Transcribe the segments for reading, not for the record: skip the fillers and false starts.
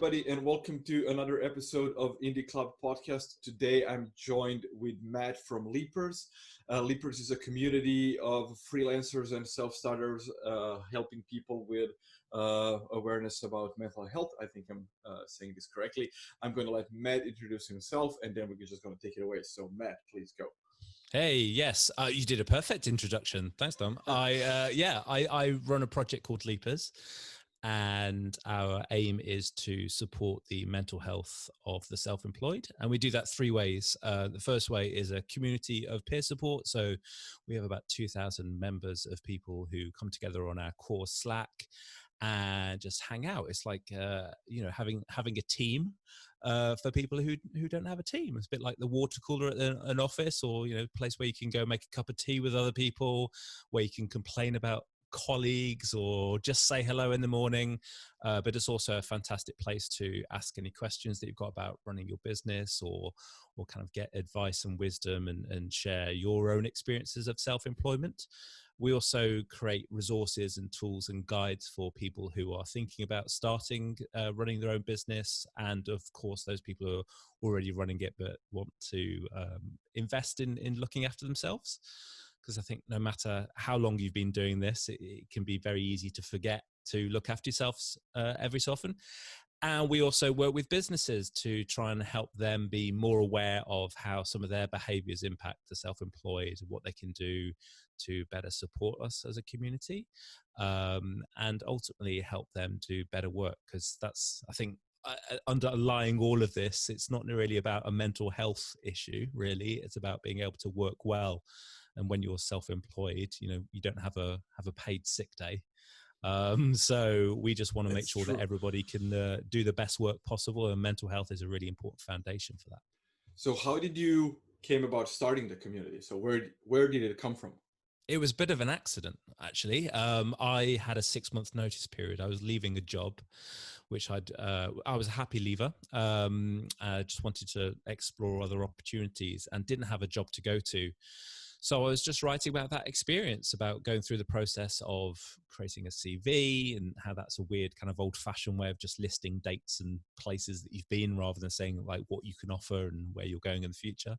everybody, and welcome to another episode of Indie Club Podcast. Today, I'm joined with Matt from Leapers. Leapers is a community of freelancers and self-starters helping people with awareness about mental health. I think I'm saying this correctly. I'm going to let Matt introduce himself, and then we're just going to take it away. So, Matt, please go. Hey, yes, you did a perfect introduction. Thanks, Tom. I run a project called Leapers, and our aim is to support the mental health of the self-employed. And we do that three ways. The first way is a community of peer support. So we have about 2,000 members of people who come together on our core Slack and just hang out. It's like, having a team for people who don't have a team. It's a bit like the water cooler at an office, or, a place where you can go make a cup of tea with other people, where you can complain about colleagues or just say hello in the morning. But it's also a fantastic place to ask any questions that you've got about running your business, or kind of get advice and wisdom and share your own experiences of self-employment. We also create resources and tools and guides for people who are thinking about starting, running their own business, and of course those people who are already running it but want to invest in looking after themselves. Because I think no matter how long you've been doing this, it can be very easy to forget to look after yourselves every so often. And we also work with businesses to try and help them be more aware of how some of their behaviors impact the self-employed, what they can do to better support us as a community, and ultimately help them do better work. Because that's, I think, underlying all of this, it's not really about a mental health issue, really. It's about being able to work well. And when you're self-employed, you don't have a paid sick day. So we just want to make sure that everybody can do the best work possible, and mental health is a really important foundation for that. So how did you came about starting the community? So where did it come from? It was a bit of an accident, actually. I had a 6-month notice period. I was leaving a job, which I was a happy leaver. I just wanted to explore other opportunities and didn't have a job to go to. So I was just writing about that experience, about going through the process of creating a CV, and how that's a weird kind of old-fashioned way of just listing dates and places that you've been, rather than saying like what you can offer and where you're going in the future.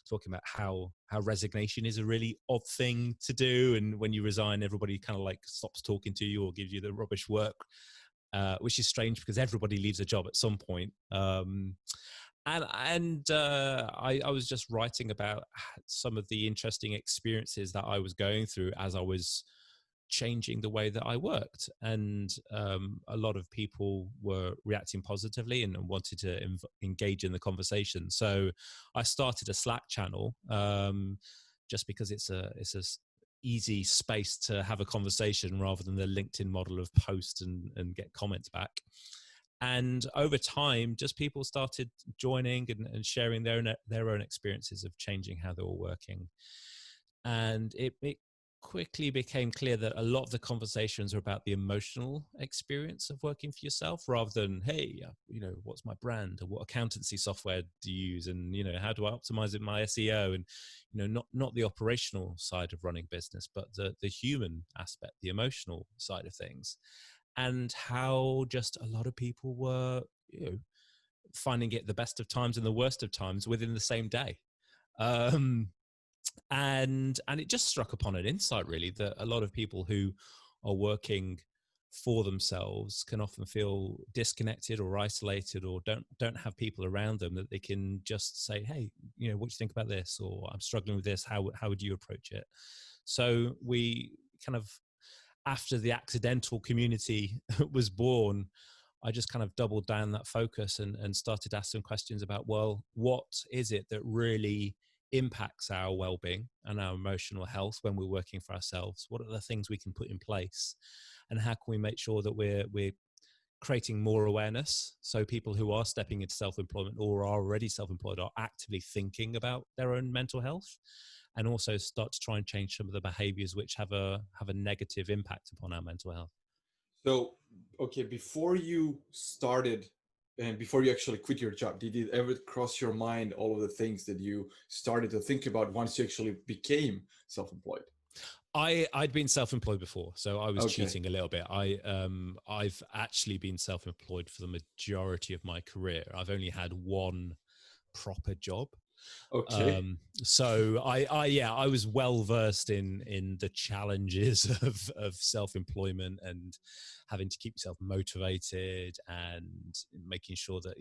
Talking about how resignation is a really odd thing to do, and when you resign, everybody kind of like stops talking to you or gives you the rubbish work, which is strange because everybody leaves a job at some point. I was just writing about some of the interesting experiences that I was going through as I was changing the way that I worked. And a lot of people were reacting positively and wanted to engage in the conversation. So I started a Slack channel just because it's a easy space to have a conversation, rather than the LinkedIn model of post and get comments back. And over time, just people started joining and sharing their own experiences of changing how they were working. And it quickly became clear that a lot of the conversations are about the emotional experience of working for yourself, rather than, hey, what's my brand, or what accountancy software do you use, and how do I optimize my SEO, and not the operational side of running business, but the human aspect, the emotional side of things. And how just a lot of people were, finding it the best of times and the worst of times within the same day. And it just struck upon an insight, really, that a lot of people who are working for themselves can often feel disconnected or isolated, or don't have people around them that they can just say, hey, what do you think about this? Or I'm struggling with this. How would you approach it? So we kind of, after the accidental community was born, I just kind of doubled down that focus and started asking questions about, well, what is it that really impacts our well-being and our emotional health when we're working for ourselves? What are the things we can put in place, and how can we make sure that we're creating more awareness, so people who are stepping into self-employment or are already self-employed are actively thinking about their own mental health, and also start to try and change some of the behaviors which have a negative impact upon our mental health. So, okay, before you started and before you actually quit your job, did it ever cross your mind all of the things that you started to think about once you actually became self-employed? I'd been self-employed before, so I was Okay. cheating a little bit. I've actually been self-employed for the majority of my career. I've only had one proper job. Okay. So I was well versed in the challenges of self-employment and having to keep yourself motivated and making sure that,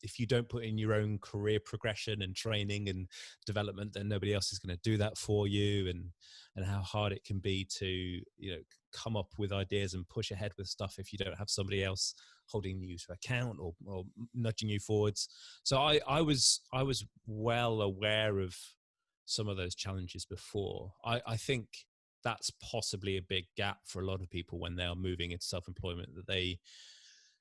if you don't put in your own career progression and training and development, then nobody else is going to do that for you, and how hard it can be to, come up with ideas and push ahead with stuff if you don't have somebody else holding you to account or nudging you forwards. So I was well aware of some of those challenges before. I think that's possibly a big gap for a lot of people when they are moving into self-employment, that they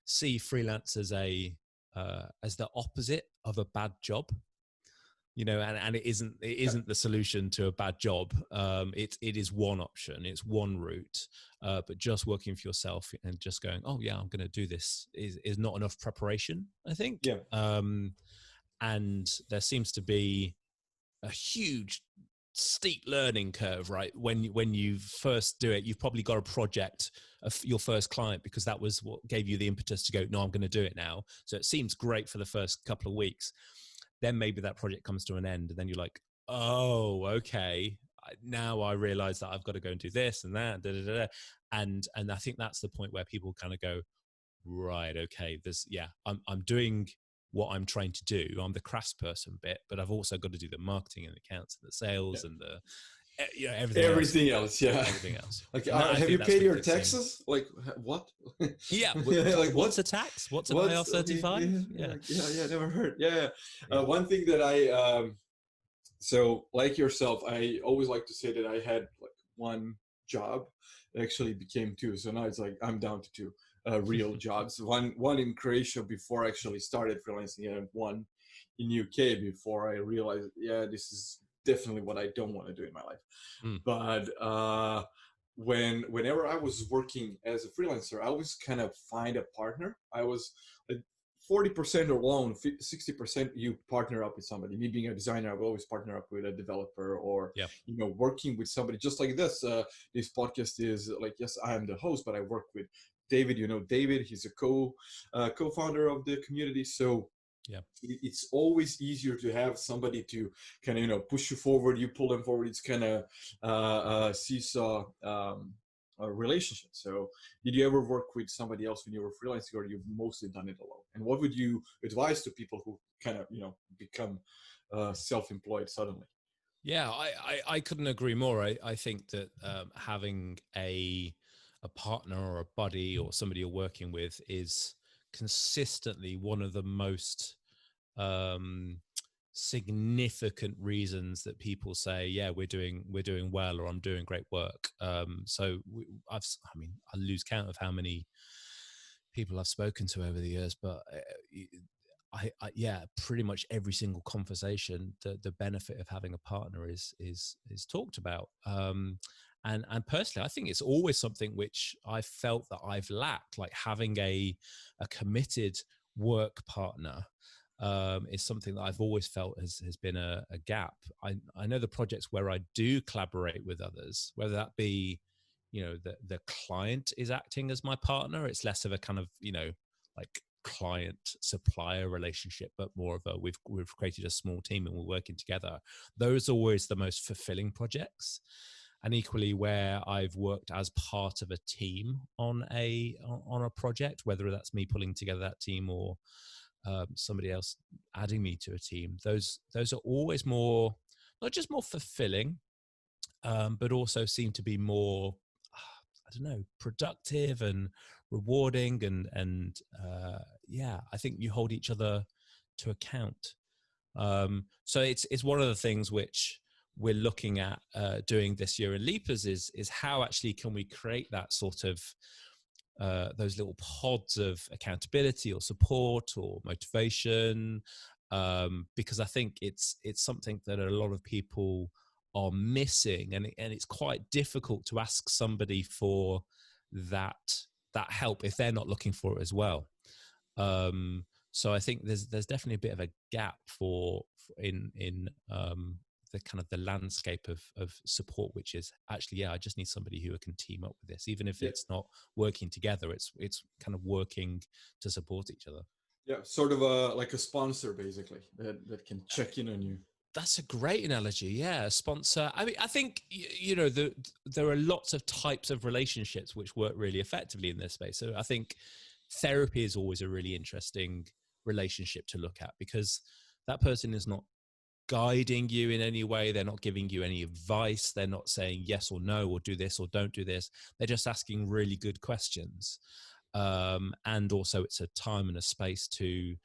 see freelance as as the opposite of a bad job. And it isn't the solution to a bad job. It is one option, it's one route, but just working for yourself and just going, oh yeah, I'm going to do this is not enough preparation, I think. Yeah. And there seems to be a huge steep learning curve, right? When you first do it, you've probably got a project of your first client, because that was what gave you the impetus to go, no, I'm going to do it now. So it seems great for the first couple of weeks. Then maybe that project comes to an end, and then you're like, oh, okay, now I realize that I've got to go and do this and that, and I think that's the point where people kind of go, right, okay, I'm doing what I'm trying to do. I'm the craftsperson bit, but I've also got to do the marketing and the accounts and the sales and the everything else. Everything else, yeah. Everything else. Like, I have you think that's paid what your fits in. taxes? Like, what? Yeah. Like, What's a tax? What's an IR35? Okay, yeah, never heard. Yeah. Yeah. One thing that so like yourself, I always like to say that I had like one job. It actually became two. So now it's like I'm down to two real jobs. One in Croatia before I actually started freelancing, and one in UK before I realized, yeah, this is definitely what I don't want to do in my life. Mm. But whenever I was working as a freelancer, I always kind of find a partner. I was like 40% alone, 60% you partner up with somebody. Me being a designer, I will always partner up with a developer, or Yeah. working with somebody just like this. This podcast is like, yes, I am the host, but I work with David. David, he's a co-founder of the community. So Yeah. it's always easier to have somebody to kind of push you forward, you pull them forward. It's kind of seesaw relationship. So did you ever work with somebody else when you were freelancing, or you've mostly done it alone? And what would you advise to people who kind of become self-employed suddenly? Yeah, I couldn't agree more. I think that having a partner or a buddy or somebody you're working with is consistently one of the most significant reasons that people say, yeah, we're doing well, or I'm doing great work. So I lose count of how many people I've spoken to over the years, but yeah, pretty much every single conversation, the benefit of having a partner is talked about. And personally, I think it's always something which I felt that I've lacked, like having a committed work partner. Is something that I've always felt has been a gap. I know the projects where I do collaborate with others, whether that be, the client is acting as my partner, it's less of a kind of, like client supplier relationship, but more of a we've created a small team and we're working together. Those are always the most fulfilling projects. And equally, where I've worked as part of a team on a project, whether that's me pulling together that team or somebody else adding me to a team, those are always more, not just more fulfilling, but also seem to be more, I don't know, productive and rewarding, and yeah, I think you hold each other to account. So it's one of the things which we're looking at doing this year in Leapers is how actually can we create that sort of those little pods of accountability or support or motivation, because I think it's something that a lot of people are missing, and it's quite difficult to ask somebody for that help if they're not looking for it as well. So I think there's definitely a bit of a gap in the kind of the landscape of support, which is actually, yeah, I just need somebody who can team up with this, even if Yeah. it's not working together, it's kind of working to support each other. Yeah, sort of a like a sponsor basically that can check in on you. That's a great analogy. Yeah, a sponsor. I mean, I think there are lots of types of relationships which work really effectively in this space. So I think therapy is always a really interesting relationship to look at, because that person is not guiding you in any way. They're not giving you any advice. They're not saying yes or no, or do this or don't do this. They're just asking really good questions. And also it's a time and a space to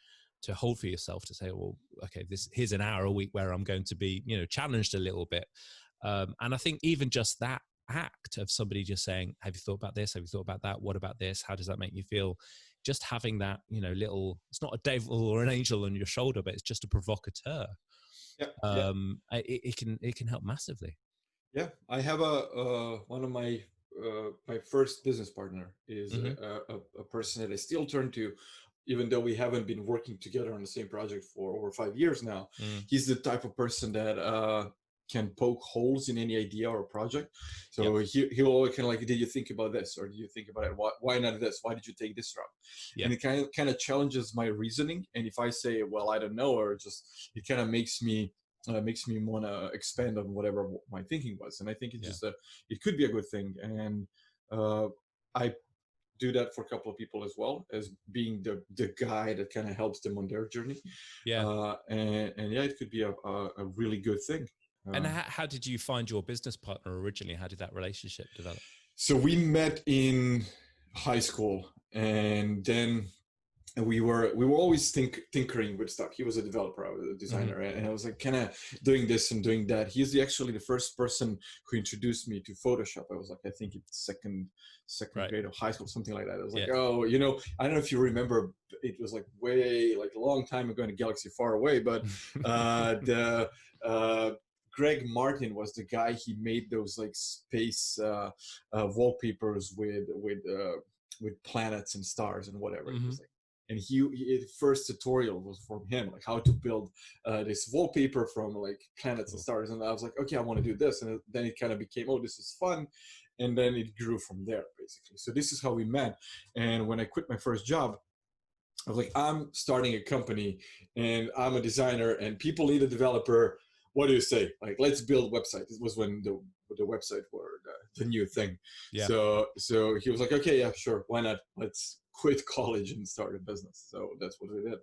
hold for yourself, to say, well, okay, here's an hour a week where I'm going to be, challenged a little bit. And I think even just that act of somebody just saying, have you thought about this? Have you thought about that? What about this? How does that make you feel? Just having that, little, it's not a devil or an angel on your shoulder, but it's just a provocateur. Yeah, yeah. It can help massively. Yeah, I have one of my first business partner is a person that I still turn to, even though we haven't been working together on the same project for over 5 years now. He's the type of person that can poke holes in any idea or project. So he'll always kind of like, did you think about this, or do you think about it? Why not this? Why did you take this route? And it kind of challenges my reasoning. And if I say, well, I don't know, or just it kind of makes me want to expand on whatever my thinking was. And I think it's just it could be a good thing. And I do that for a couple of people as well, as being the guy that kind of helps them on their journey. And yeah, it could be a really good thing. And how did you find your business partner originally? How did that relationship develop? So we met in high school, and then we were always tinkering with stuff. He was a developer, I was a designer, and I was like kind of doing this and doing that. He's actually the first person who introduced me to Photoshop. I was like, I think it's second grade of high school, something like that. I was like, oh, I don't know if you remember, it was like way, like a long time ago in a galaxy far away, but Greg Martin was the guy. He made those like space wallpapers with planets and stars and whatever. It was like, and the first tutorial was from him, like how to build this wallpaper from like planets and stars. And I was like, okay, I want to do this. And then it kind of became, oh, this is fun. And then it grew from there, basically. So this is how we met. And when I quit my first job, I was like, I'm starting a company and I'm a designer and people need a developer. What do you say? Like, let's build websites. This was when the website were the new thing. So he was like, okay, yeah, sure. Why not? Let's quit college and start a business. So that's what we did.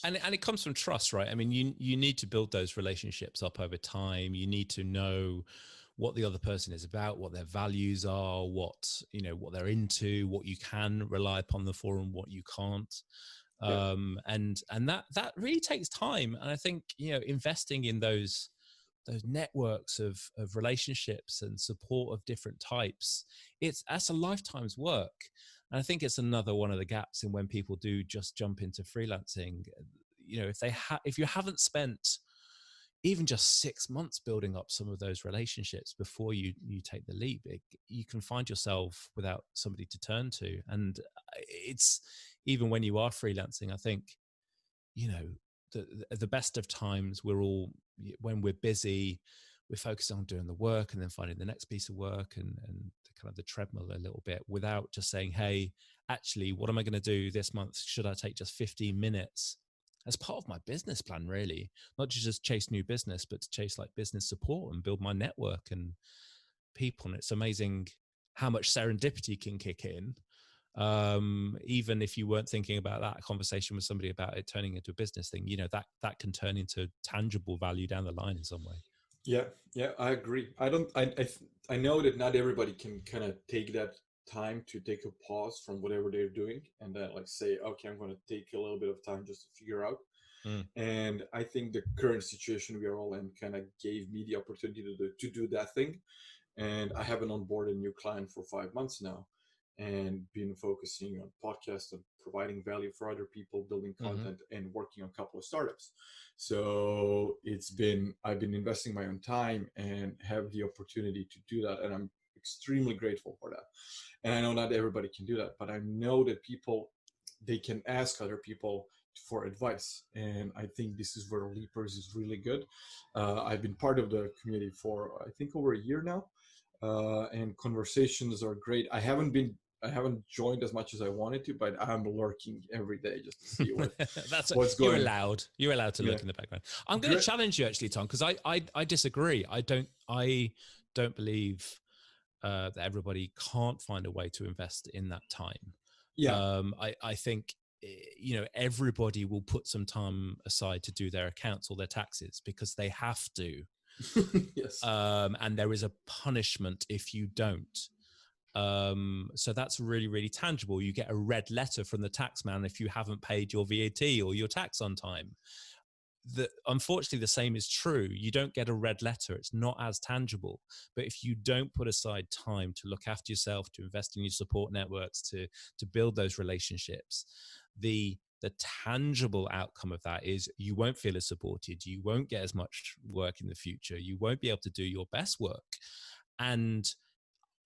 And it comes from trust, right? I mean, you need to build those relationships up over time. You need to know what the other person is about, what their values are, what they're into, what you can rely upon them for and what you can't. And that really takes time. And I think, investing in those networks of relationships and support of different types, that's a lifetime's work. And I think it's another one of the gaps in when people do just jump into freelancing. If you haven't spent even just 6 months building up some of those relationships before you take the leap, you can find yourself without somebody to turn to. And it's, even when you are freelancing, I think, the best of times, when we're busy, we're focused on doing the work and then finding the next piece of work and kind of the treadmill a little bit, without just saying, hey, actually, what am I going to do this month? Should I take just 15 minutes as part of my business plan, really? Not to just chase new business, but to chase like business support and build my network and people. And it's amazing how much serendipity can kick in. Even if you weren't thinking about that conversation with somebody about it turning into a business thing, that can turn into tangible value down the line in some way. Yeah, I agree. I know that not everybody can kind of take that time to take a pause from whatever they're doing and then like say, okay, I'm going to take a little bit of time just to figure out. And I think the current situation we are all in kind of gave me the opportunity to do that thing. And I haven't onboarded a new client for 5 months now, and been focusing on podcasts and providing value for other people, building content, and working on a couple of startups. So I've been investing my own time and have the opportunity to do that. And I'm extremely grateful for that. And I know not everybody can do that, but I know that they can ask other people for advice. And I think this is where Leapers is really good. I've been part of the community for, I think, over a year now. And conversations are great. I haven't joined as much as I wanted to, but I'm lurking every day just to see what's you're going. allowed. You're allowed to look in the background. I'm going to Great. challenge you actually, Tom, because I disagree. I don't believe that everybody can't find a way to invest in that time. Yeah. I think everybody will put some time aside to do their accounts or their taxes because they have to. Yes. And there is a punishment if you don't. So that's really, really tangible. You get a red letter from the tax man if you haven't paid your VAT or your tax on time. Unfortunately, the same is true. You don't get a red letter. It's not as tangible. But if you don't put aside time to look after yourself, to invest in your support networks, to build those relationships, the tangible outcome of that is you won't feel as supported. You won't get as much work in the future. You won't be able to do your best work. And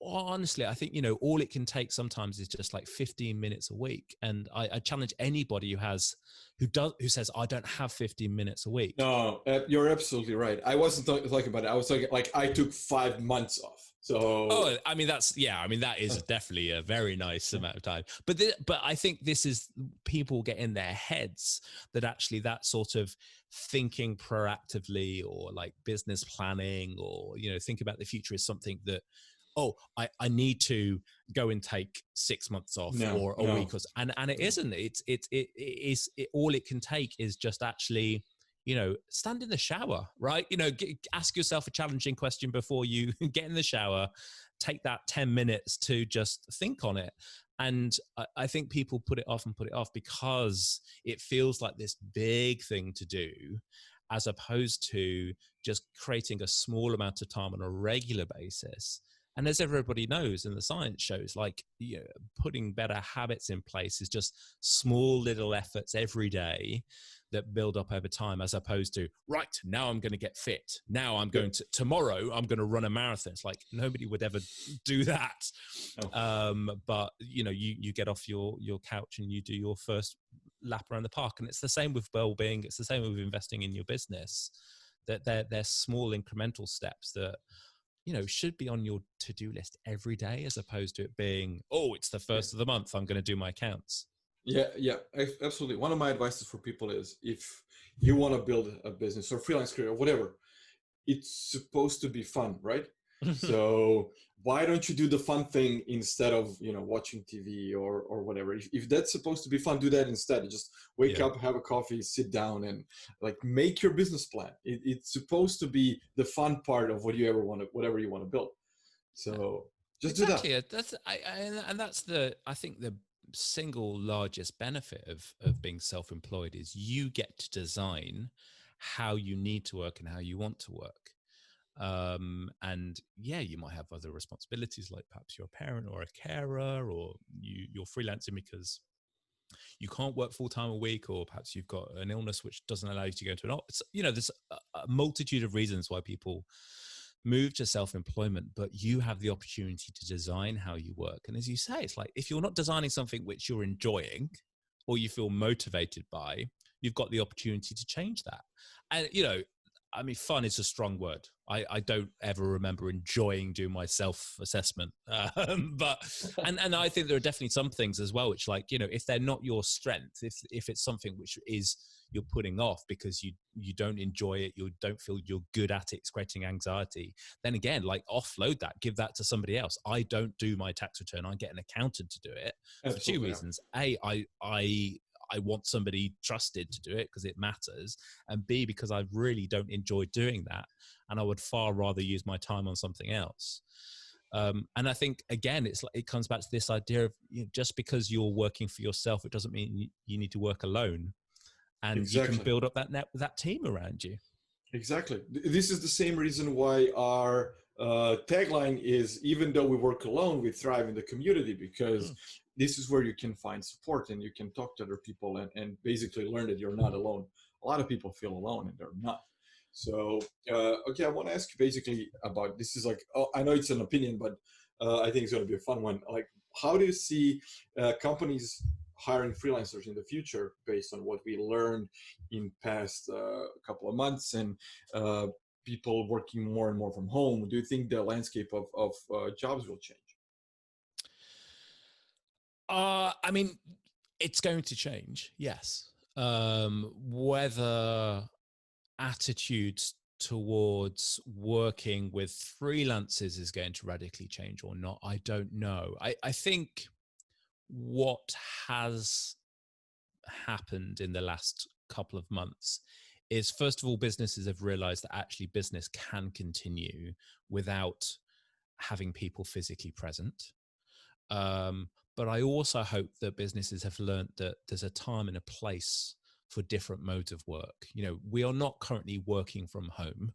honestly, I think, all it can take sometimes is just like 15 minutes a week. And I challenge anybody who says, I don't have 15 minutes a week. No, you're absolutely right. I wasn't talking about it. I was talking like I took 5 months off. So, that is definitely a very nice amount of time. But I think this is, people get in their heads that actually that sort of thinking proactively or like business planning or, think about the future is something that, I need to go and take 6 months off or a week or so. And it isn't. All it can take is just actually, stand in the shower, right? Ask yourself a challenging question before you get in the shower. Take that 10 minutes to just think on it. And I think people put it off because it feels like this big thing to do, as opposed to just creating a small amount of time on a regular basis. And as everybody knows, and the science shows, like, putting better habits in place is just small little efforts every day that build up over time, as opposed to, right, now I'm going to get fit. Now I'm going to, tomorrow I'm going to run a marathon. It's like nobody would ever do that. But, you get off your couch and you do your first lap around the park. And it's the same with well-being. It's the same with investing in your business, that they're small incremental steps that, should be on your to-do list every day, as opposed to it being, it's the first of the month, I'm going to do my accounts. Yeah, absolutely. One of my advices for people is, if you want to build a business or freelance career or whatever, it's supposed to be fun, right? So why don't you do the fun thing instead of, watching TV or whatever? If that's supposed to be fun, do that instead. Just wake up, have a coffee, sit down, and like make your business plan. It's supposed to be the fun part of whatever you want to build. So just do that. And that's I think the single largest benefit of being self-employed is you get to design how you need to work and how you want to work. And you might have other responsibilities, like perhaps you're a parent or a carer, or you're freelancing because you can't work full-time a week, or perhaps you've got an illness which doesn't allow you to go to an office. There's a multitude of reasons why people move to self-employment, but you have the opportunity to design how you work. And as you say, it's like, if you're not designing something which you're enjoying or you feel motivated by, you've got the opportunity to change that. And, fun is a strong word. I don't ever remember enjoying doing my self-assessment. But I think there are definitely some things as well, which, like, if they're not your strength, if it's something which is you're putting off because you don't enjoy it, you don't feel you're good at it, it's creating anxiety, then again, like, offload that, give that to somebody else. I don't do my tax return. I get an accountant to do it. Absolutely. For two reasons. I want somebody trusted to do it because it matters, and B, because I really don't enjoy doing that, and I would far rather use my time on something else. And I think, again, it comes back to this idea of, just because you're working for yourself, it doesn't mean you need to work alone, and exactly. You can build up that team around you. Exactly. This is the same reason why our tagline is, even though we work alone, we thrive in the community, because this is where you can find support and you can talk to other people and basically learn that you're not alone. A lot of people feel alone and they're not. So, okay, I want to ask you basically about, this is like, I know it's an opinion, but I think it's going to be a fun one. Like, how do you see companies, hiring freelancers in the future based on what we learned in past couple of months and people working more and more from home? Do you think the landscape of jobs will change? I mean, it's going to change, yes. Whether attitudes towards working with freelancers is going to radically change or not, I don't know. I think what has happened in the last couple of months is, first of all, businesses have realized that actually business can continue without having people physically present. But I also hope that businesses have learned that there's a time and a place for different modes of work. You know, we are not currently working from home.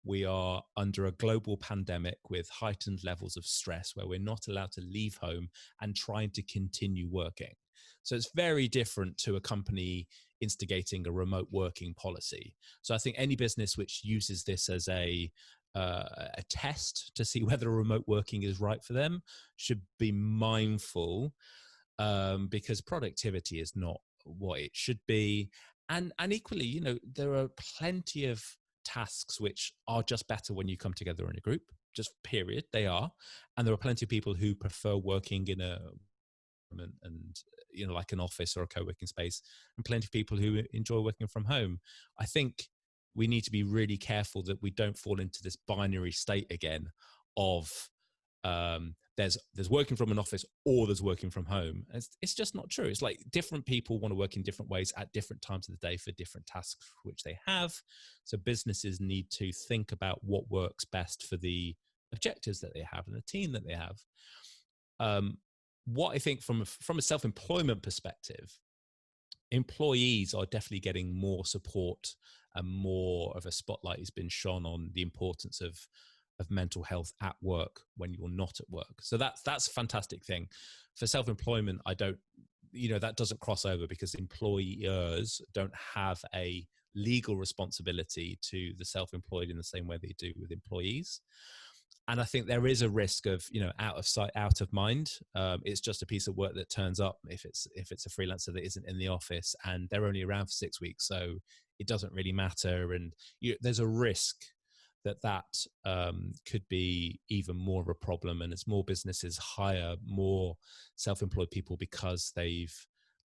We are under a global pandemic with heightened levels of stress where we're not allowed to leave home and trying to continue working. So it's very different to a company instigating a remote working policy. So I think any business which uses this as a test to see whether remote working is right for them should be mindful, because productivity is not what it should be. And equally, you know, there are plenty of tasks which are just better when you come together in a group, just period, they are. And there are plenty of people who prefer working in a and, you know, like an office or a co-working space, and plenty of people who enjoy working from home. I think we need to be really careful that we don't fall into this binary state again of there's working from an office or there's working from home. It's just not true. It's like different people want to work in different ways at different times of the day for different tasks which they have. So businesses need to think about what works best for the objectives that they have and the team that they have. What I think from a self-employment perspective, employees are definitely getting more support and more of a spotlight has been shone on the importance of mental health at work when you're not at work. So that's a fantastic thing. For self-employment, I don't, you know, that doesn't cross over because employers don't have a legal responsibility to the self-employed in the same way they do with employees. And I think there is a risk of, you know, out of sight, out of mind. It's just a piece of work that turns up if it's a freelancer that isn't in the office and they're only around for 6 weeks, so it doesn't really matter. And there's a risk that could be even more of a problem. And as more businesses hire more self-employed people because they've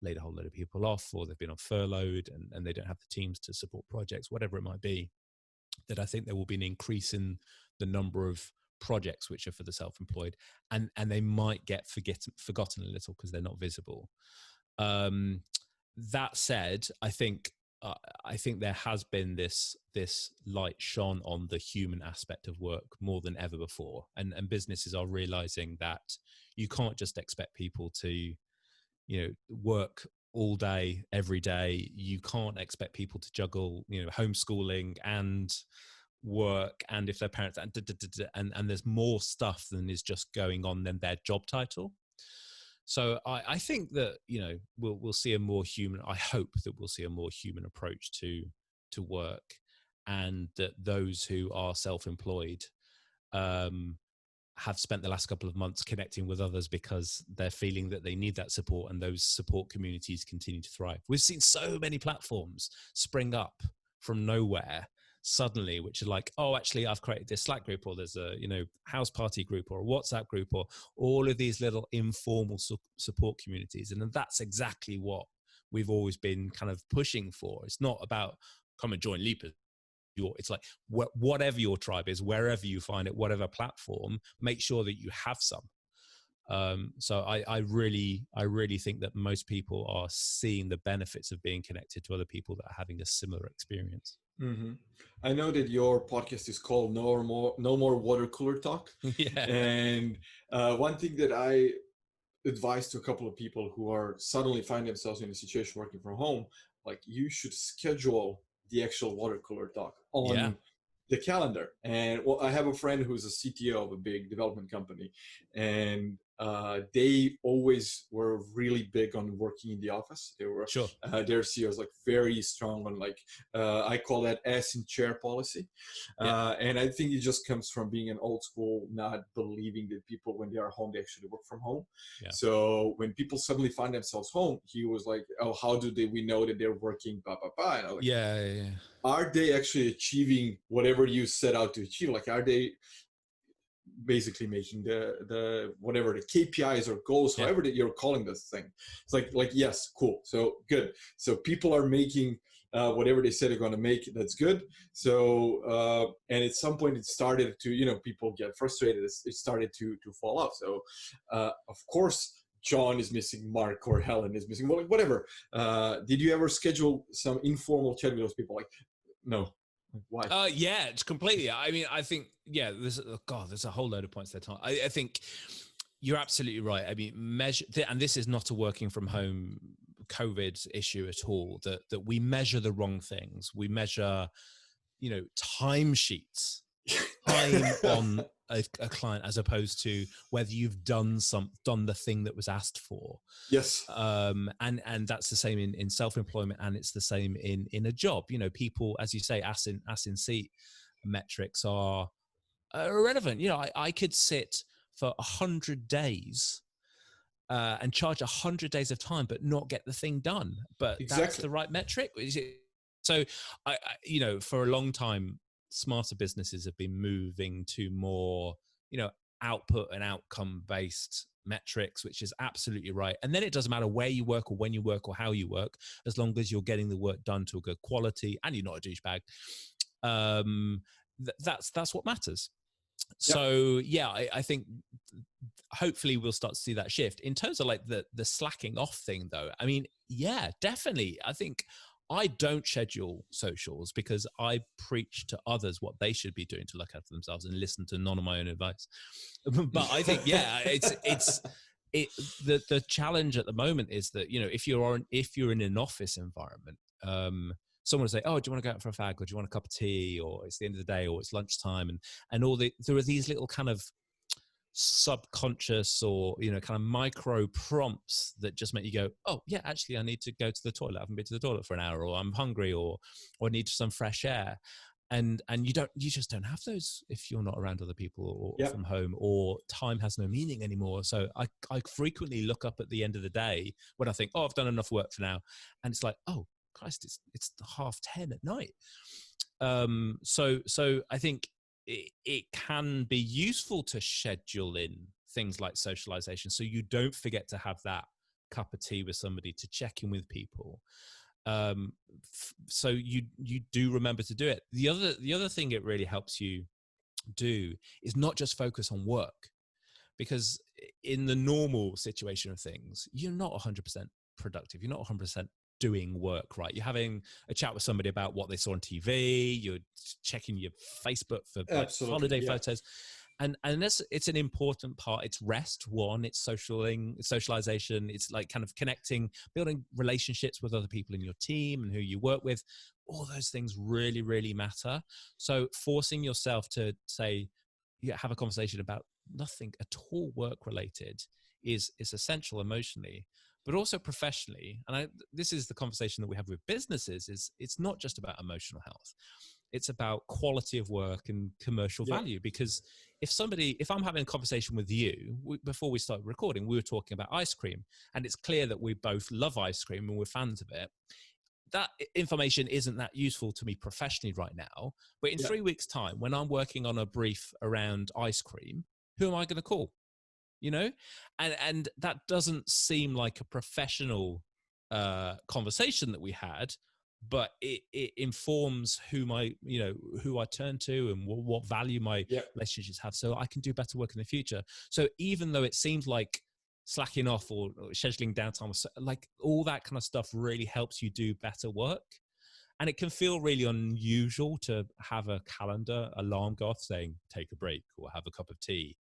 laid a whole load of people off or they've been on furloughed and they don't have the teams to support projects, whatever it might be, that I think there will be an increase in the number of projects which are for the self-employed, and they might get forgotten a little because they're not visible. That said, I think there has been this light shone on the human aspect of work more than ever before, and businesses are realizing that you can't just expect people to, you know, work all day every day. You can't expect people to juggle, you know, homeschooling and work, and if their parents and there's more stuff than is just going on than their job title. So I think that, you know, we'll see a more human, I hope that we'll see a more human approach to work, and that those who are self-employed have spent the last couple of months connecting with others because they're feeling that they need that support, and those support communities continue to thrive. We've seen so many platforms spring up from nowhere suddenly, which are like, oh, actually I've created this Slack group, or there's a, you know, house party group or a WhatsApp group, or all of these little informal support communities. And that's exactly what we've always been kind of pushing for. It's not about come and join Leapers. It's like whatever your tribe is, wherever you find it, whatever platform, make sure that you have some. So I really think that most people are seeing the benefits of being connected to other people that are having a similar experience. Mm-hmm. I know that your podcast is called No More Water Cooler Talk. Yeah. And one thing that I advise to a couple of people who are suddenly find themselves in a situation working from home, like, you should schedule the actual water cooler talk on the calendar. And well, I have a friend who's a CTO of a big development company, and they always were really big on working in the office. They were Sure. their CEOs like very strong on like I call that ass in chair policy, Yeah. and I think it just comes from being an old school, not believing that people when they are home they actually work from home. Yeah. So when people suddenly find themselves home, he was like, "Oh, how do we know that they're working?" Blah blah blah. And I was like, Yeah. are they actually achieving whatever you set out to achieve? Like, are they basically making the whatever the KPIs or goals, Yeah. however that you're calling this thing? It's like yes, cool, so good. So people are making whatever they said they're going to make. That's good. So and at some point it started to, you know, people get frustrated. It started to fall off. So of course John is missing Mark or Helen is missing, whatever. Did you ever schedule some informal chat with those people? Like, no. Why? Yeah, it's completely. I mean, I think, yeah, there's a whole load of points there, Tom. I think you're absolutely right. I mean, and this is not a working from home COVID issue at all, that we measure the wrong things. We measure, you know, timesheets, time on a client, as opposed to whether you've done the thing that was asked for. Yes. And that's the same in self-employment, and it's the same in a job. You know, people, as you say, ass in seat metrics are irrelevant. You know, I could sit for 100 days and charge 100 days of time, but not get the thing done. But exactly. That's the right metric. So I, you know, for a long time, smarter businesses have been moving to more, you know, output and outcome based metrics, which is absolutely right. And then it doesn't matter where you work or when you work or how you work, as long as you're getting the work done to a good quality and you're not a douchebag. That's what matters. Yep. So yeah, I think hopefully we'll start to see that shift. In terms of like the slacking off thing though, I mean, yeah, definitely. I think I don't schedule socials because I preach to others what they should be doing to look after themselves and listen to none of my own advice. But I think, yeah, the challenge at the moment is that, you know, if you're in an office environment, someone will say, "Oh, do you want to go out for a fag, or do you want a cup of tea, or it's the end of the day, or it's lunchtime," and there are these little kind of subconscious or, you know, kind of micro prompts that just make you go, "Oh yeah, actually I need to go to the toilet. I haven't been to the toilet for an hour, or I'm hungry, or I need some fresh air." And you just don't have those if you're not around other people or from home, or time has no meaning anymore. So I frequently look up at the end of the day when I think, "Oh, I've done enough work for now," and it's like, "Oh Christ, it's 10:30 at night." So I think it can be useful to schedule in things like socialization, so you don't forget to have that cup of tea with somebody, to check in with people. So you do remember to do it. The other thing it really helps you do is not just focus on work, because in the normal situation of things, you're not 100% productive. You're not 100% doing work, right? You're having a chat with somebody about what they saw on TV. You're checking your Facebook for like holiday photos. And it's an important part. It's rest, one, it's socialization. It's like kind of connecting, building relationships with other people in your team and who you work with. All those things really, really matter. So forcing yourself to say, have a conversation about nothing at all work related is essential emotionally, but also professionally. And this is the conversation that we have with businesses, is it's not just about emotional health. It's about quality of work and commercial value. Because if I'm having a conversation with you, before we started recording, we were talking about ice cream, and it's clear that we both love ice cream and we're fans of it. That information isn't that useful to me professionally right now. But in 3 weeks' time, when I'm working on a brief around ice cream, who am I going to call? You know, and that doesn't seem like a professional conversation that we had, but it informs who I turn to and what value my relationships have, so I can do better work in the future. So even though it seems like slacking off or scheduling downtime, like all that kind of stuff really helps you do better work. And it can feel really unusual to have a calendar alarm go off saying take a break or have a cup of tea.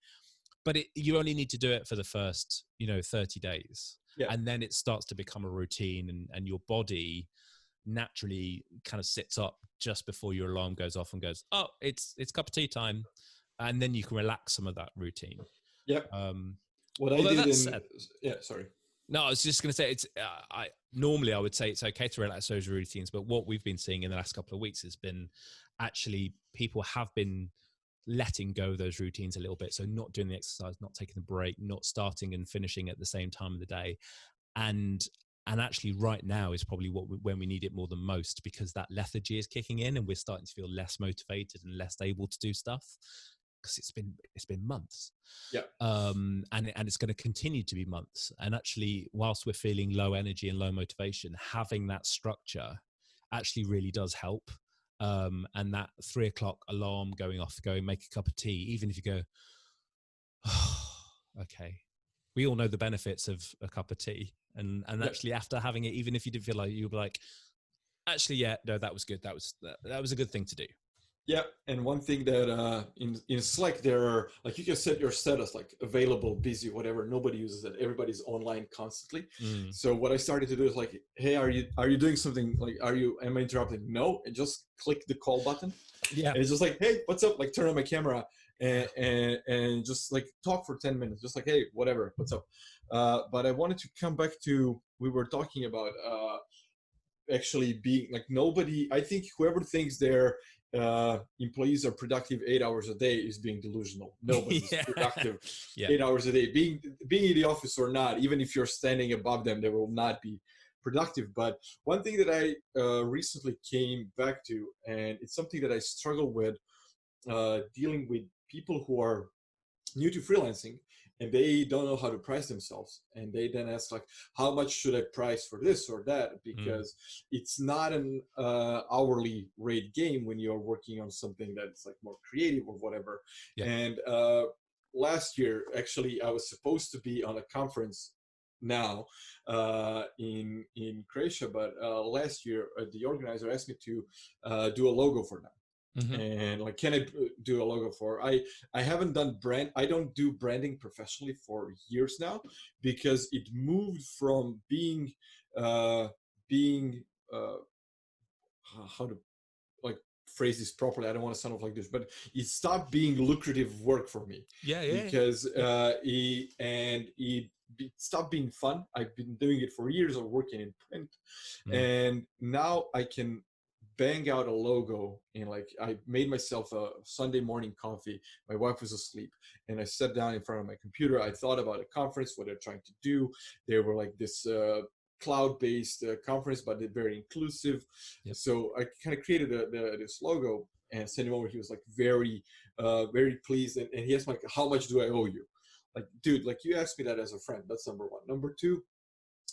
But you only need to do it for the first, 30 days. And then it starts to become a routine, and your body naturally kind of sits up just before your alarm goes off and goes, "Oh, it's cup of tea time." And then you can relax some of that routine. what I Although did that in, said, yeah, sorry. no, I was just going to say it's. I normally I would say it's okay to relax those routines, but what we've been seeing in the last couple of weeks has been actually people have been letting go of those routines a little bit. So not doing the exercise, not taking the break, not starting and finishing at the same time of the day, and actually right now is probably when we need it more than most, because that lethargy is kicking in and we're starting to feel less motivated and less able to do stuff because it's been months. Yeah. And it's going to continue to be months. And actually, whilst we're feeling low energy and low motivation, having that structure actually really does help. And that 3 o'clock alarm going off, go make a cup of tea, even if you go, oh, okay. We all know the benefits of a cup of tea. And Yeah. actually after having it, even if you didn't feel like, you'll be like, actually, yeah, no, that was good. That was a good thing to do. Yeah, and one thing that in Slack there are, like, you can set your status like available, busy, whatever. Nobody uses it. Everybody's online constantly. Mm. So what I started to do is like, hey, are you doing something? Like, am I interrupting? No, and just click the call button. Yeah. And it's just like, hey, what's up? Like, turn on my camera and just like talk for 10 minutes. Just like, hey, whatever, what's up? But I wanted to come back to, we were talking about actually being like, nobody, I think whoever thinks their employees are productive 8 hours a day is being delusional. Nobody's productive 8 hours a day. Being in the office or not, even if you're standing above them, they will not be productive. But one thing that I recently came back to, and it's something that I struggle with dealing with people who are new to freelancing and they don't know how to price themselves, and they then ask like, how much should I price for this or that, because it's not an hourly rate game when you're working on something that's like more creative or whatever. And last year actually I was supposed to be on a conference now in Croatia, but last year the organizer asked me to do a logo for them. And like, can I do a logo for, I haven't done I don't do branding professionally for years now, because it moved from being being how to like phrase this properly, I don't want to sound like this, but it stopped being lucrative work for me. Because it stopped being fun. I've been doing it for years of working in print, and now I can bang out a logo. And like, I made myself a Sunday morning coffee, my wife was asleep, and I sat down in front of my computer. I thought about a conference, what they're trying to do. They were like this cloud-based conference, but they're very inclusive. So I kind of created this logo and sent him over. He was like very very pleased, and he asked me like, how much do I owe you? Like, dude, like, you asked me that as a friend. That's number one. Number two,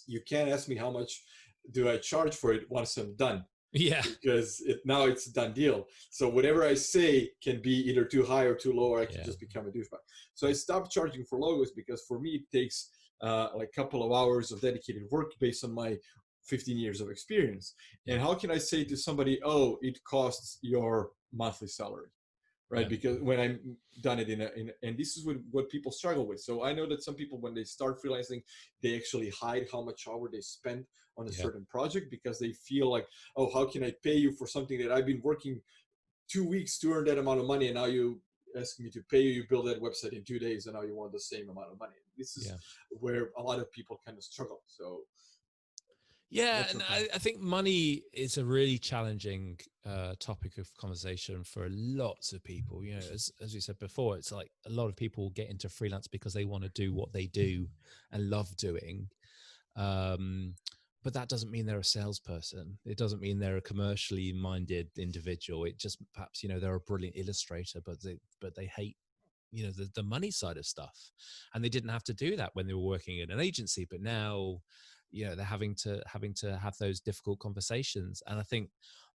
you can't ask me how much do I charge for it once I'm done. Because now it's a done deal. So whatever I say can be either too high or too low, or I can just become a douchebag. So I stopped charging for logos, because for me it takes like a couple of hours of dedicated work based on my 15 years of experience. And how can I say to somebody, oh, it costs your monthly salary? Right? Because when I'm done it and this is what people struggle with. So I know that some people, when they start freelancing, they actually hide how much hour they spend on a certain project, because they feel like, oh, how can I pay you for something that I've been working 2 weeks to earn that amount of money, and now you ask me to pay you, you build that website in 2 days, and now you want the same amount of money. This is where a lot of people kind of struggle. So and I think money is a really challenging topic of conversation for lots of people. You know, as we said before, it's like a lot of people get into freelance because they want to do what they do and love doing. But that doesn't mean they're a salesperson. It doesn't mean they're a commercially minded individual. It just, perhaps, you know, they're a brilliant illustrator, but they hate, you know, the money side of stuff. And they didn't have to do that when they were working in an agency, but now, you know, they're having to have those difficult conversations. And I think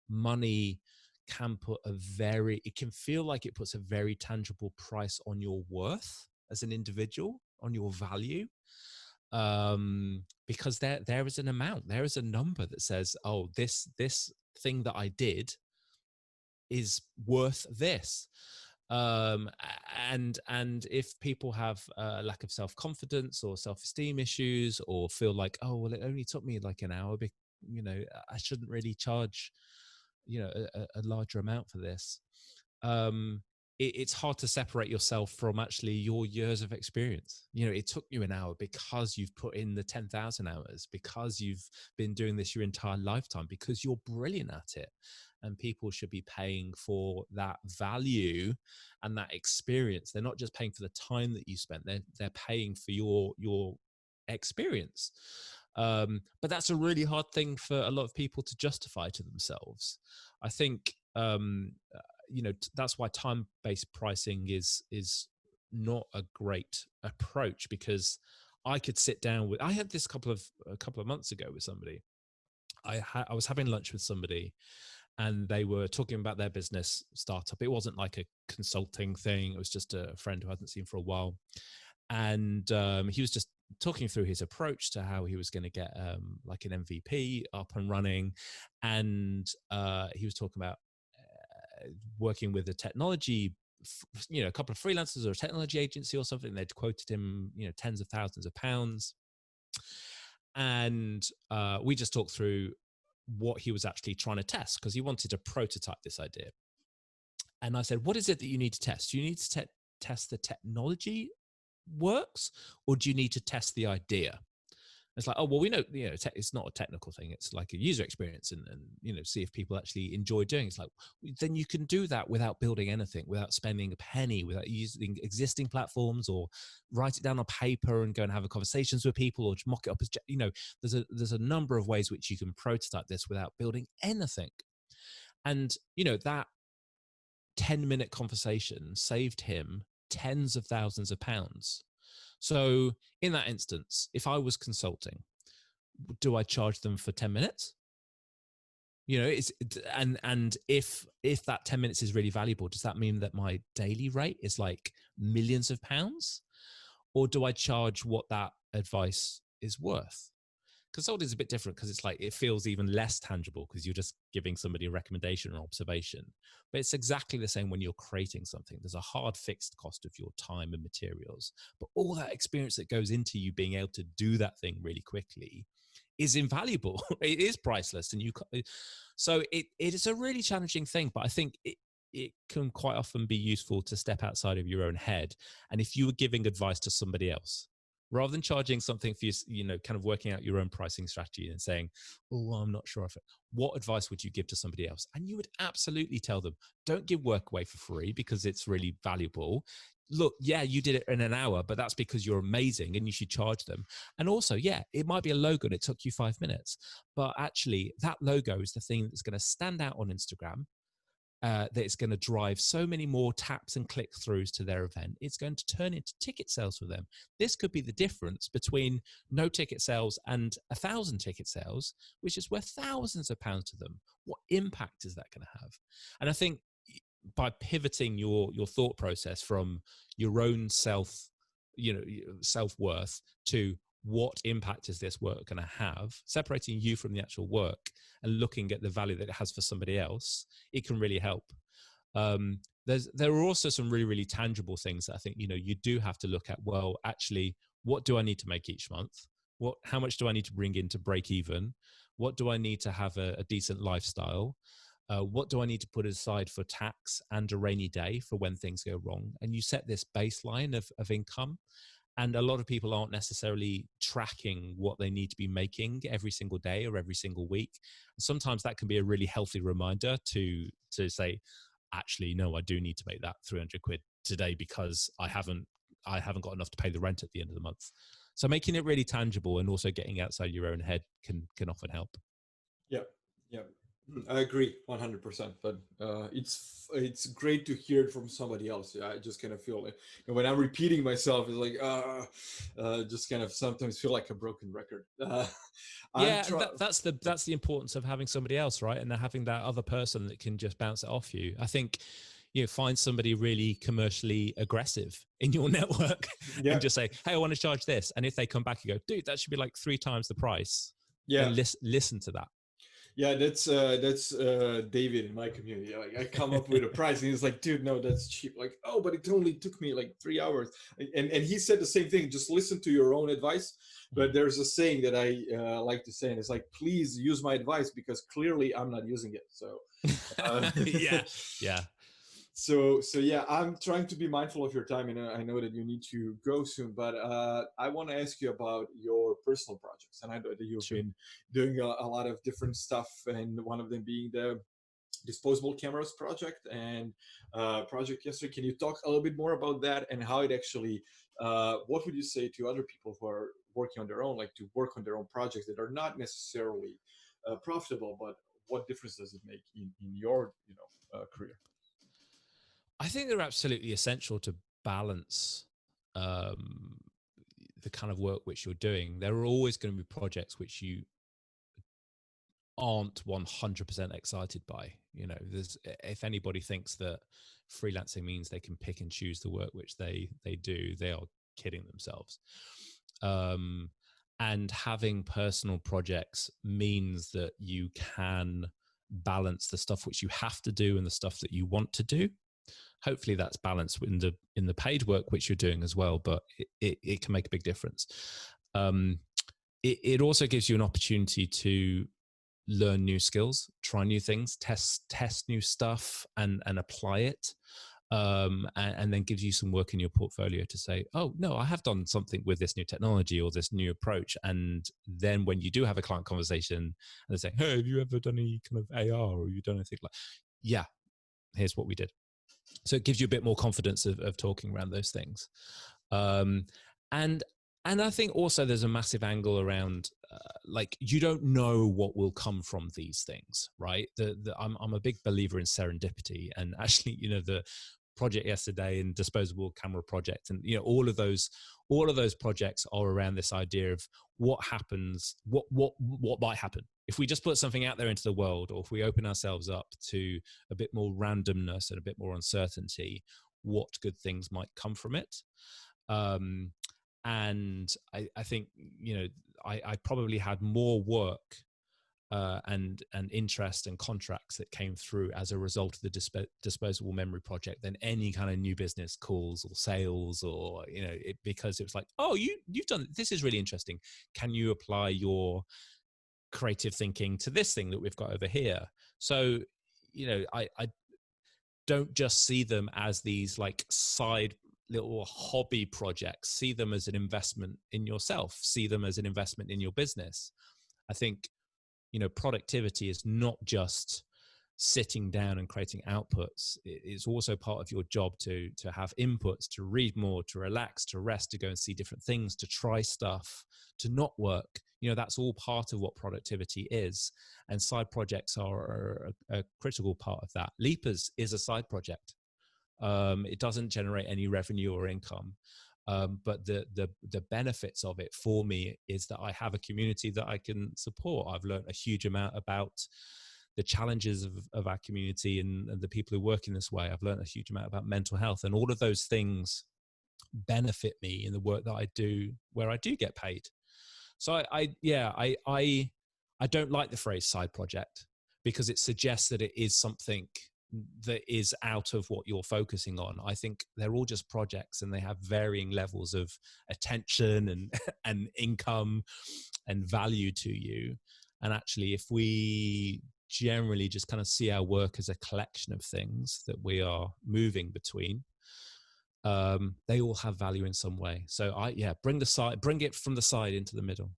money can it can feel like it puts a very tangible price on your worth as an individual, on your value. Because there is an amount, there is a number that says, oh, this thing that I did is worth this. And if people have a lack of self-confidence or self-esteem issues, or feel like, oh, well, it only took me like an hour, you know, I shouldn't really charge, you know, a larger amount for this. it's hard to separate yourself from actually your years of experience. You know, it took you an hour because you've put in the 10,000 hours, because you've been doing this your entire lifetime, because you're brilliant at it. And people should be paying for that value and that experience. They're not just paying for the time that you spent, they're paying for your experience. But that's a really hard thing for a lot of people to justify to themselves. I think you know, that's why time-based pricing is not a great approach, because I could sit down with, I had this a couple of months ago with somebody. I was having lunch with somebody, and they were talking about their business startup. It wasn't like a consulting thing. It was just a friend who I hadn't seen for a while. And he was just talking through his approach to how he was going to get like an MVP up and running. And he was talking about working with a technology, you know, a couple of freelancers or a technology agency or something. They'd quoted him, you know, tens of thousands of pounds. And we just talked through what he was actually trying to test, because he wanted to prototype this idea. And I said, what is it that you need to test? Do you need to test the technology works, or do you need to test the idea? It's like, oh, well, we know, you know, it's not a technical thing. It's like a user experience, and you know, see if people actually enjoy doing it. It's like, then you can do that without building anything, without spending a penny, without using existing platforms, or write it down on paper and go and have conversations with people, or just mock it up as, you know, there's a number of ways which you can prototype this without building anything. And, you know, that 10-minute conversation saved him tens of thousands of pounds. So in that instance, if I was consulting, do I charge them for 10 minutes? You know, and if that 10 minutes is really valuable, does that mean that my daily rate is like millions of pounds? Or do I charge what that advice is worth? Consulting is a bit different, because it's like, it feels even less tangible, because you're just giving somebody a recommendation or observation. But it's exactly the same when you're creating something. There's a hard fixed cost of your time and materials, but all that experience that goes into you being able to do that thing really quickly is invaluable. It is priceless. And so it is a really challenging thing, but I think it can quite often be useful to step outside of your own head. And if you were giving advice to somebody else, rather than charging something for you know, kind of working out your own pricing strategy and saying, oh, well, I'm not sure if it, what advice would you give to somebody else? And you would absolutely tell them, don't give work away for free, because it's really valuable. Look, yeah, you did it in an hour, but that's because you're amazing and you should charge them. And also, yeah, it might be a logo and it took you 5 minutes, but actually that logo is the thing that's going to stand out on Instagram. That it's going to drive so many more taps and click-throughs to their event. It's going to turn into ticket sales for them. This could be the difference between no ticket sales and 1,000 ticket sales, which is worth thousands of pounds to them. What impact is that going to have? And I think by pivoting your thought process from your own self-worth to what impact is this work going to have, separating you from the actual work and looking at the value that it has for somebody else, it can really help. There are also some really, really tangible things that I think, you know, you do have to look at. Well, actually, what do I need to make each month? How much do I need to bring in to break even? What do I need to have a decent lifestyle? What do I need to put aside for tax and a rainy day for when things go wrong? And you set this baseline of income. And a lot of people aren't necessarily tracking what they need to be making every single day or every single week. And sometimes that can be a really healthy reminder to say, actually, no, I do need to make that 300 quid today, because I haven't got enough to pay the rent at the end of the month. So making it really tangible and also getting outside your own head can often help. Yeah, yeah, I agree 100%. But it's great to hear it from somebody else. Yeah, I just kind of feel like, and when I'm repeating myself, it's like just kind of sometimes feel like a broken record. Yeah, and that's the importance of having somebody else, right? And having that other person that can just bounce it off you. I think, you know, find somebody really commercially aggressive in your network and just say, hey, I want to charge this. And if they come back and go, dude, that should be like 3 times the price. Yeah. Then listen to that. Yeah, that's David in my community. Like, I come up with a price and he's like, dude, no, that's cheap. Like, oh, but it only took me like 3 hours. And he said the same thing, just listen to your own advice. But there's a saying that I like to say, and it's like, please use my advice, because clearly I'm not using it. So yeah. So yeah, I'm trying to be mindful of your time, and I know that you need to go soon. But I want to ask you about your personal projects, and I know that you've Sure. been doing a lot of different stuff, and one of them being the disposable cameras project and project yesterday. Can you talk a little bit more about that and how it actually? What would you say to other people who are working on their own, like to work on their own projects that are not necessarily profitable, but what difference does it make in your career? I think they're absolutely essential to balance um, the kind of work which you're doing. There are always going to be projects which you aren't 100% excited by. You know, there's, if anybody thinks that freelancing means they can pick and choose the work which they do, they are kidding themselves. Um, and having personal projects means that you can balance the stuff which you have to do and the stuff that you want to do. Hopefully that's balanced in the paid work which you're doing as well, but it can make a big difference. It also gives you an opportunity to learn new skills, try new things, test new stuff, and apply it. And then gives you some work in your portfolio to say, oh no, I have done something with this new technology or this new approach. And then when you do have a client conversation and they say, hey, have you ever done any kind of AR, or have you done anything like, yeah, here's what we did. So it gives you a bit more confidence of talking around those things. Um, and and I think also there's a massive angle around like you don't know what will come from these things, right? I'm a big believer in serendipity, and actually, you know, the project yesterday and disposable camera project, and you know, all of those projects are around this idea of what happens, what might happen if we just put something out there into the world, or if we open ourselves up to a bit more randomness and a bit more uncertainty, what good things might come from it. And I think, you know, I probably had more work and interest and contracts that came through as a result of the disposable memory project than any kind of new business calls or sales, or you know, because it was like, oh, you've done this, is really interesting. Can you apply your creative thinking to this thing that we've got over here? So, you know, I don't just see them as these like side little hobby projects. See them as an investment in yourself. See them as an investment in your business. I think, you know, productivity is not just sitting down and creating outputs. It's also part of your job to have inputs, to read more, to relax, to rest, to go and see different things, to try stuff, to not work. You know, that's all part of what productivity is. And side projects are a critical part of that. Leapers is a side project. It doesn't generate any revenue or income. But the benefits of it for me is that I have a community that I can support. I've learned a huge amount about the challenges of our community and the people who work in this way. I've learned a huge amount about mental health, and all of those things benefit me in the work that I do, where I do get paid. So I don't like the phrase side project, because it suggests that it is something that is out of what you're focusing on. I think they're all just projects, and they have varying levels of attention and and income and value to you. And actually, if we generally just kind of see our work as a collection of things that we are moving between, they all have value in some way. So bring it from the side into the middle.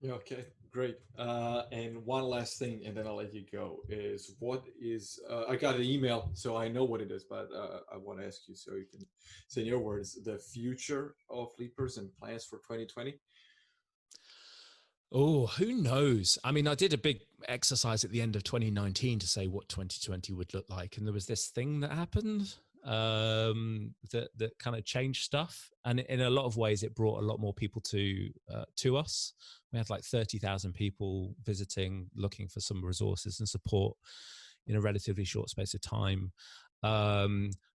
Yeah, okay, great. And one last thing, and then I'll let you go, is what is, I got an email, so I know what it is, but I want to ask you so you can say in your words, the future of Leapers and plans for 2020. Oh, who knows? I mean, I did a big exercise at the end of 2019 to say what 2020 would look like. And there was this thing that happened that kind of changed stuff. And in a lot of ways, it brought a lot more people to us. We had like 30,000 people visiting, looking for some resources and support in a relatively short space of time.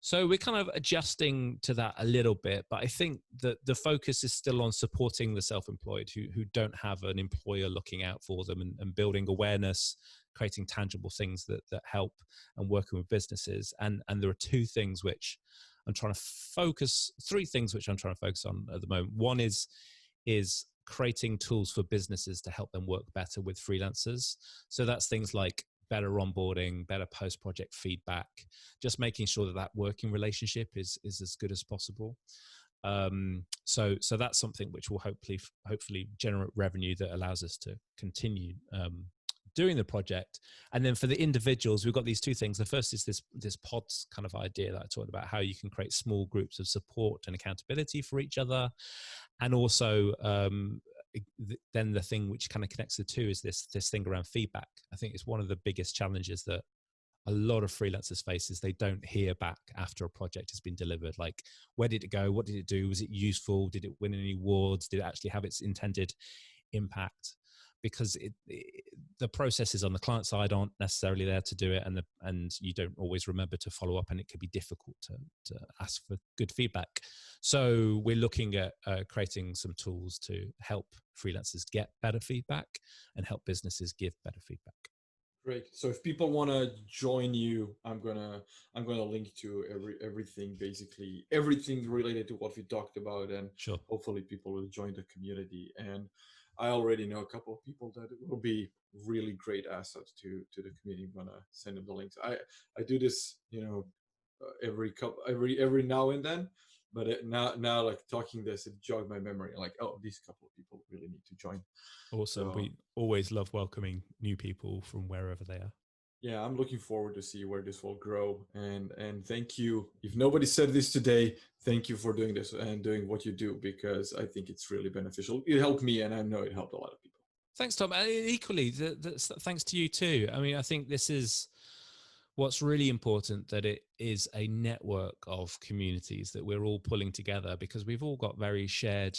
So we're kind of adjusting to that a little bit, but I think that the focus is still on supporting the self-employed who don't have an employer looking out for them, and building awareness, creating tangible things that help, and working with businesses. And there are three things which I'm trying to focus on at the moment. One is creating tools for businesses to help them work better with freelancers. So that's things like better onboarding, better post-project feedback, just making sure that that working relationship is as good as possible. So that's something which will hopefully generate revenue that allows us to continue doing the project. And then for the individuals, we've got these two things. The first is this pods kind of idea that I talked about, how you can create small groups of support and accountability for each other. And also then the thing which kind of connects the two is this thing around feedback. I think it's one of the biggest challenges that a lot of freelancers face is they don't hear back after a project has been delivered. Like, where did it go? What did it do? Was it useful? Did it win any awards? Did it actually have its intended impact? Because the processes on the client side aren't necessarily there to do it, and you don't always remember to follow up, and it can be difficult to ask for good feedback. So we're looking at creating some tools to help freelancers get better feedback and help businesses give better feedback. Great. So if people want to join you, I'm gonna link to everything, basically everything related to what we talked about, and sure, hopefully people will join the community. And I already know a couple of people that will be really great assets to the community. I'm gonna send them the links. I do this, every now and then, but now like talking this, it jogged my memory. Like, oh, these couple of people really need to join. Awesome. So, we always love welcoming new people from wherever they are. Yeah, I'm looking forward to see where this will grow. And thank you. If nobody said this today, thank you for doing this and doing what you do, because I think it's really beneficial. It helped me, and I know it helped a lot of people. Thanks, Tom. And equally, thanks to you too. I mean, I think this is what's really important, that it is a network of communities that we're all pulling together, because we've all got very shared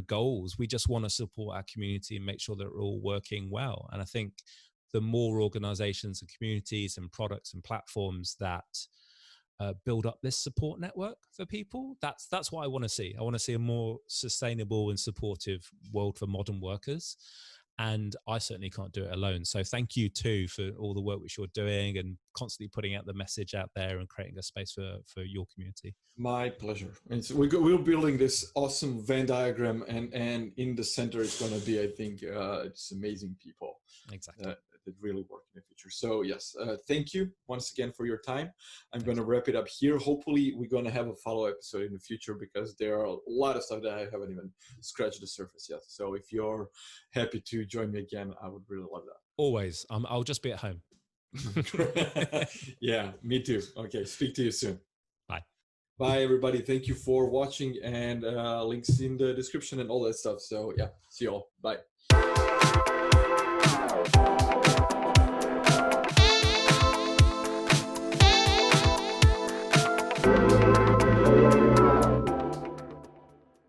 goals. We just want to support our community and make sure that we're all working well. And I think the more organizations and communities and products and platforms that build up this support network for people, that's what I want to see. I want to see a more sustainable and supportive world for modern workers. And I certainly can't do it alone. So thank you too for all the work which you're doing and constantly putting out the message out there and creating a space for your community. My pleasure. And so we're building this awesome Venn diagram, and in the center is going to be, I think, it's amazing people. Exactly. That really work in the future. So yes, thank you once again for your time. I'm going to wrap it up here. Hopefully we're going to have a follow-up episode in the future, because there are a lot of stuff that I haven't even scratched the surface yet. So if you're happy to join me again, I would really love that. Always. I'll just be at home. Yeah, me too. Okay, speak to you soon. Bye. Bye, everybody. Thank you for watching, and links in the description and all that stuff. So yeah, see you all. Bye.